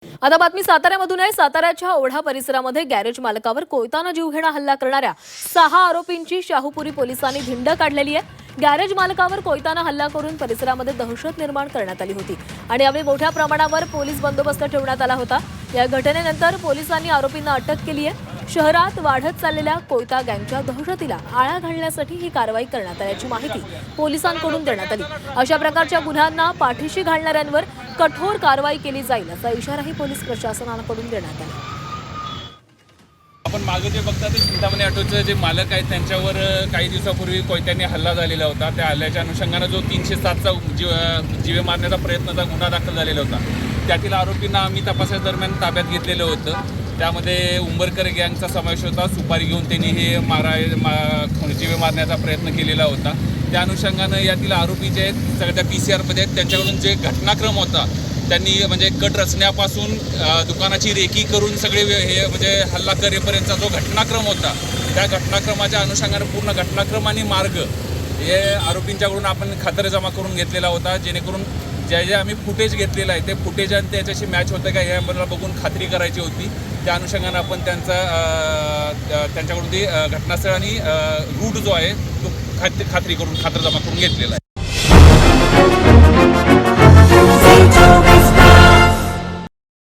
आता बातमी साताऱ्यामधून आहे। साताऱ्याच्या ओढा परिसरामध्ये गॅरेज मालकावर कोयताने जीवघेणा हल्ला करणाऱ्या 6 आरोपींची शाहूपुरी पोलिसांनी धिंड काढलेली आहे। गॅरेज मालकावर कोयताने हल्ला करून परिसरामध्ये दहशत निर्माण करण्यात आली होती आणि यावेळी मोठ्या प्रमाणावर पोलीस बंदोबस्त ठेवण्यात आला होता। या घटनेनंतर पोलिसांनी आरोपींना अटक केली आहे। शहरात वाढत चाललेल्या कोयता गँगच्या दहशतीला आळा घालण्यासाठी ही कारवाई करण्यात आल्याची माहिती पोलिसांकडून देण्यात आली। अशा प्रकारच्या गुन्ह्यांना पाठीशी घालणाऱ्यांवर कठोर कारवाई केली जाईल असा इशाराही पोलीस प्रशासनाकडून देण्यात आला। आपण मागे जे बघता ते चिंतामणी ऑटोचे जे मालक आहेत त्यांच्यावर काही दिवसापूर्वी कोयत्यांनी हल्ला झालेला होता। त्या हल्ल्याच्या अनुषंगाने जो 307चा जीवे मारण्याचा प्रयत्नाचा गुन्हा दाखल झालेला होता, त्यातील आरोपींना आम्ही तपासादरम्यान ताब्यात घेतलेलं होतं। त्यामध्ये उंबरकर गँगचा समावेश होता। सुपारी घेऊन त्यांनी हे जीवे मारण्याचा प्रयत्न केलेला होता। त्या अनुषंगानं यातील आरोपी जे आहेत सगळ्या PCR-मध्ये आहेत, त्यांच्याकडून जे घटनाक्रम होता त्यांनी म्हणजे कट रचण्यापासून दुकानाची रेकी करून सगळे हे म्हणजे हल्ला करेपर्यंतचा जो घटनाक्रम होता, त्या घटनाक्रमाच्या अनुषंगाने पूर्ण घटनाक्रम आणि मार्ग हे आरोपींच्याकडून आपण खातरजमा करून घेतलेला होता, जेणेकरून जे आम्ही फुटेज घेतलेलं आहे ते फुटेज आणि त्याच्याशी मॅच होतं का हे आम्हाला बघून खात्री करायची होती। त्या अनुषंगाने आपण त्यांच्याकडून ती घटनास्थळ आणि रूट जो आहे तो खात्री करून खातरजमा करून घेतलेला आहे।